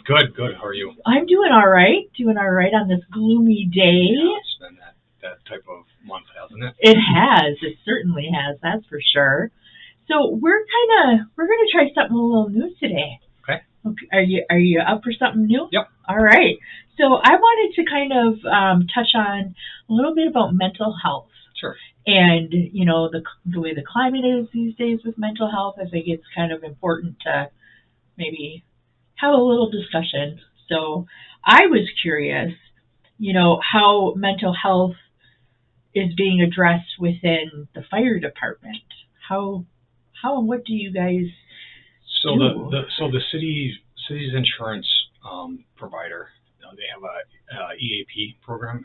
Good, good. How are you? I'm doing all right. Doing all right on this gloomy day. Yeah, it's been that type of month, hasn't it? It has. It certainly has. That's for sure. So we're gonna try something a little new today. Okay. Are you up for something new? Yep. All right. So I wanted to kind of touch on a little bit about mental health. Sure. And the way the climate is these days with mental health, I think it's kind of important to maybe have a little discussion. So I was curious, how mental health is being addressed within the fire department. How and what do you guys So do? the city's insurance provider, they have a EAP program,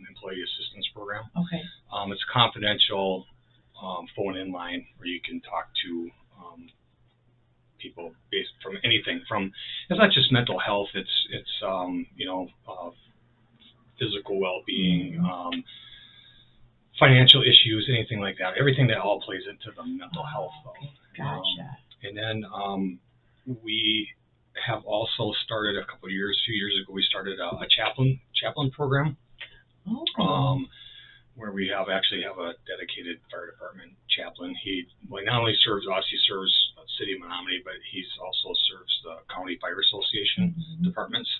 Employee Assistance Program. Okay. It's a confidential phone-in line where you can talk to people based from anything from. It's not just mental health. It's physical well-being, financial issues, anything like that. Everything that all plays into the mental health, though. Okay. Gotcha. And then we have also started a few years ago, we started a chaplain program, where we actually have a dedicated fire department chaplain. He not only serves us, he serves the city of Menominee, but he's also serves the county fire association departments.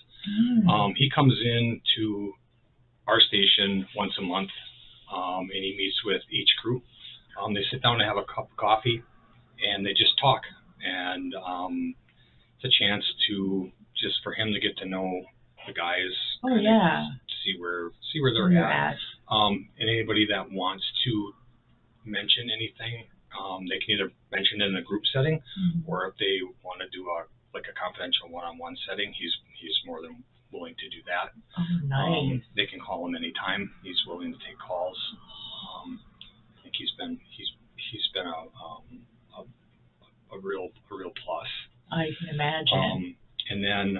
He comes in to our station once a month, and he meets with each crew. They sit down and have a cup of coffee, and they just talk. And it's a chance for him to get to know the guys. Oh yeah. See where they're at. And anybody that wants to mention anything, they can either mention it in a group setting, or if they want to do a confidential one-on-one setting, he's more than willing to do that. Oh, nice. They can call him anytime. He's willing to take calls. I think he's been a real plus. I can imagine. And then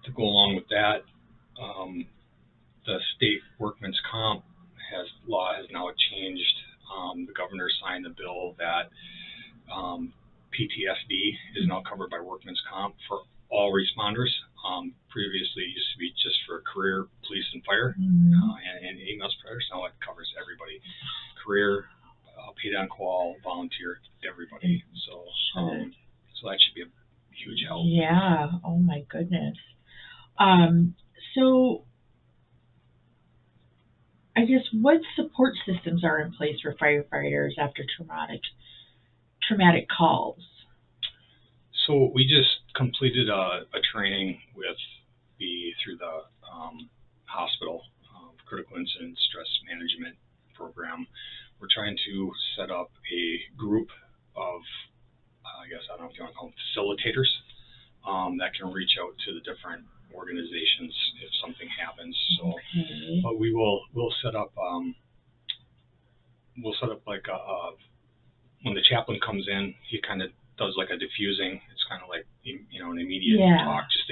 to go along with that, the state workman's comp law has now changed. The governor signed a bill that PTSD is now covered by workman's comp for all responders. Previously, it used to be just for career police and fire and EMS providers. Now it covers everybody, career, paid on call, volunteer, everybody. So that should be a huge help. Yeah. Oh my goodness. So I guess what support systems are in place for firefighters after traumatic calls? So we just completed a training through the hospital critical incident stress management program. We're trying to set up a group of, I don't know if you want to call them facilitators, that can reach out to the different organizations if something happens. So, but we'll set up like when the chaplain comes in, he kind of does like a diffusing. It's kind of like an immediate talk just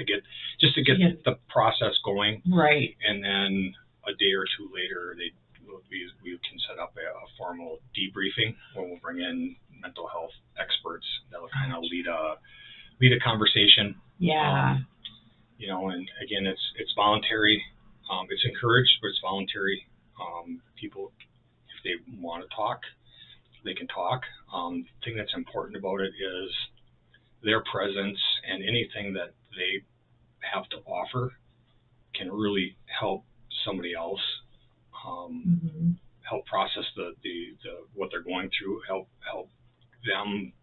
to get the process going. Right. And then a day or two later, we can set up a formal debriefing where we'll bring in mental health experts that'll kind of lead a conversation. Yeah. And again, it's voluntary. It's encouraged, but it's voluntary. People, if they want to talk, they can talk. The thing that's important about it is their presence, and anything that they have to offer can really help somebody else help process the what they're going through, help them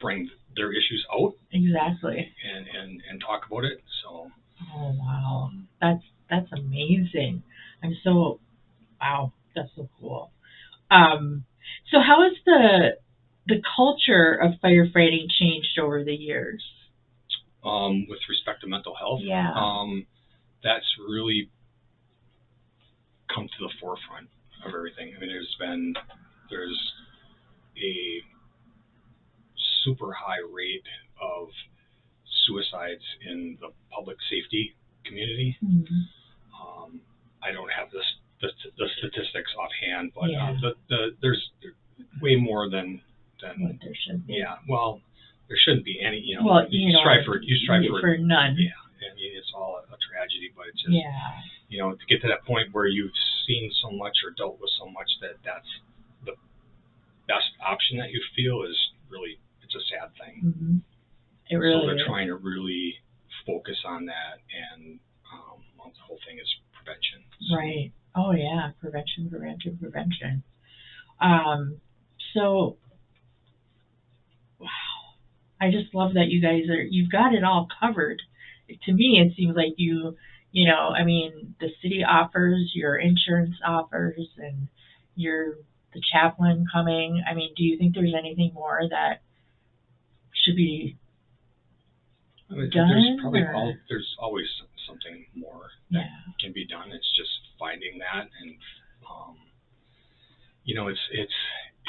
bring their issues out. Exactly. And talk about it. So. Oh wow, that's amazing. That's so cool. So how has the culture of firefighting changed over the years? With respect to mental health, that's really come to the forefront of everything. I mean, there's a super high rate of suicides in the public safety community. I don't have the statistics offhand, but there's way more than what there should be. Yeah, well, there shouldn't be any, Well, you strive for none. Yeah, I mean, it's all a tragedy, but it's just, Yeah. to get to that point where you've seen so much or dealt with so much that's the best option that you feel is really, it's a sad thing. Mm-hmm. It really So they're is. trying to really focus on that, and the whole thing is prevention. So. Right. Oh yeah, prevention. So, wow, I just love that you've got it all covered. To me, it seems like I mean, the city offers, your insurance offers, and the chaplain coming. I mean, do you think there's anything more that should be done? There's always something more that can be done. It's just finding that, and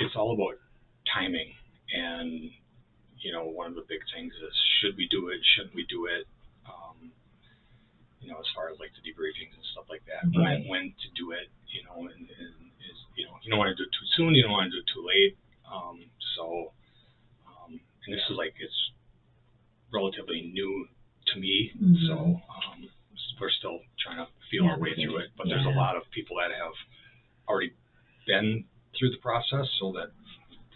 it's all about timing. And one of the big things is, should we do it? Shouldn't we do it? As far as like the debriefings and stuff like that, right. when to do it, and you don't want to do it too soon, you don't want to do it too late. And this is it's relatively new to me, mm-hmm. so we're still trying to feel our way through it. But there's a lot of people that have already been through the process, so that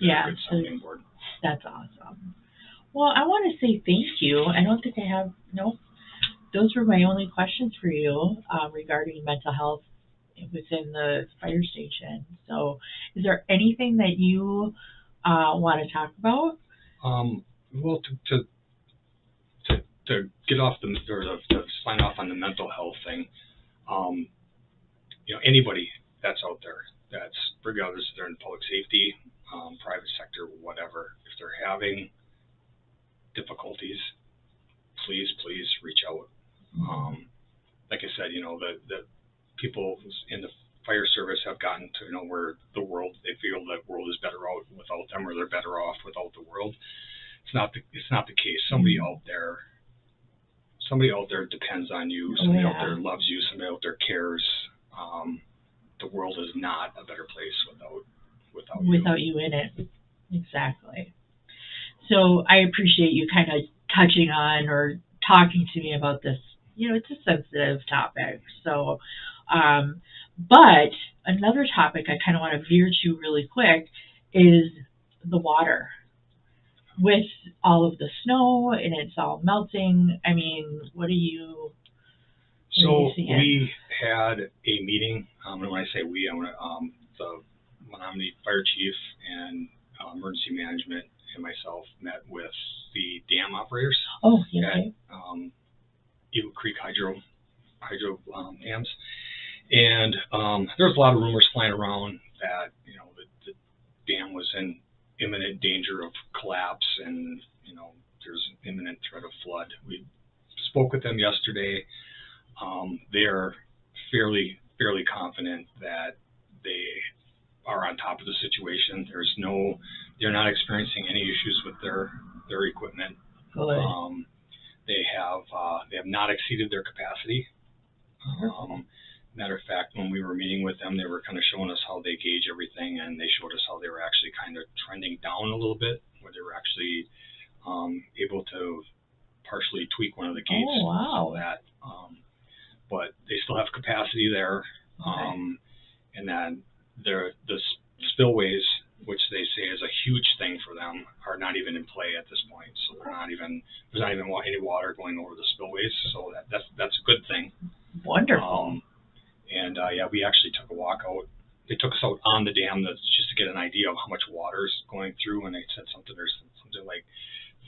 they're a good sounding board. That's awesome. Well, I want to say thank you. I don't think I have those were my only questions for you regarding mental health within the fire station. So, is there anything that you want to talk about? Well, to get off to sign off on the mental health thing, anybody that's out there, that's regardless if they're in public safety, private sector, whatever, if they're having difficulties, please reach out. Like I said, the people in the fire service have gotten to where they feel that world is better out without them, or they're better off without the world. It's not the case. Somebody out there depends on you. Somebody out there loves you. Somebody out there cares. The world is not a better place without you in it. Exactly. So I appreciate you kind of touching on or talking to me about this. It's a sensitive topic. So, but another topic I kind of want to veer to really quick is the water. With all of the snow and it's all melting, I mean, what are you seeing? We had a meeting, and when I say we, I want the Marinette fire chief and emergency management and myself met with the dam operators at Eagle Creek hydro dams, and there was a lot of rumors flying around that the dam was in imminent danger of collapse, and there's an imminent threat of flood. We spoke with them yesterday. They are fairly confident that they are on top of the situation. They're not experiencing any issues with their equipment. Good. They have not exceeded their capacity. Matter of fact, when we were meeting with them, they were kind of showing us how they gauge everything, and they showed us how they were actually kind of trending down a little bit, where they were actually able to partially tweak one of the gates. Oh, wow. So that, but they still have capacity there. And then the spillways, which they say is a huge thing for them, are not even in play at this point. So there's not even any water going over the spillways. So that's a good thing. Wonderful. And we actually took a walk out. They took us out on the dam just to get an idea of how much water is going through, and they said there's something like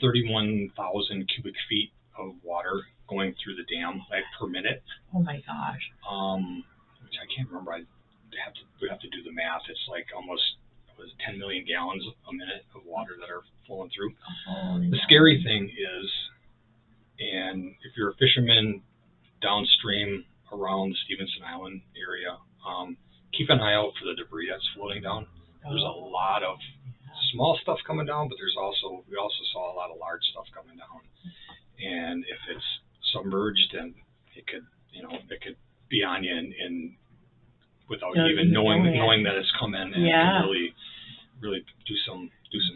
31,000 cubic feet of water going through the dam per minute. Oh my gosh. Which I can't remember. We'd have to do the math. It's like almost 10 million gallons a minute of water that are flowing through. The scary thing is, and if you're a fisherman downstream around the Stevenson Island area, keep an eye out for the debris that's floating down. There's a lot of small stuff coming down, but we also saw a lot of large stuff coming down. And if it's submerged, then it could be on you and without you even knowing that it's coming, and it can really do some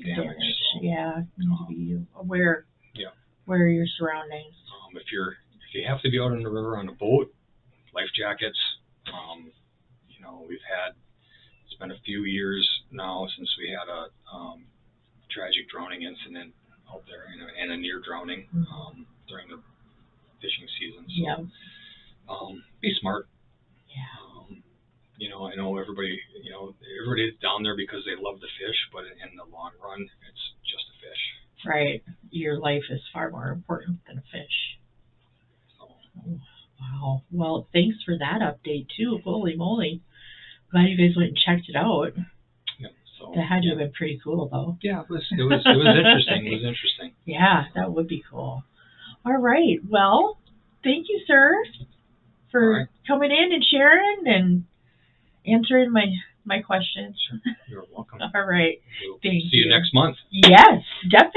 damage. So, yeah, it can be a where Yeah. where are your surroundings? If you have to be out on the river on a boat, life jackets. You know, it's been a few years now since we had a tragic drowning incident out there, and a near drowning during the fishing season. So, Yeah. Be smart. Yeah. You know, I know everybody's down there because they love the fish, but in the long run, it's just a fish. Right. Your life is far more important than a fish. So, Oh, wow. Well, thanks for that update too. Holy moly. Glad you guys went and checked it out. yeah. So That had to have been pretty cool though. Yeah, it was interesting. It was interesting. Yeah, that would be cool. All right. Well, thank you, sir, for coming in and sharing and answering my questions. Sure. You're welcome. All right. We'll Thank see you next month. Yes, definitely.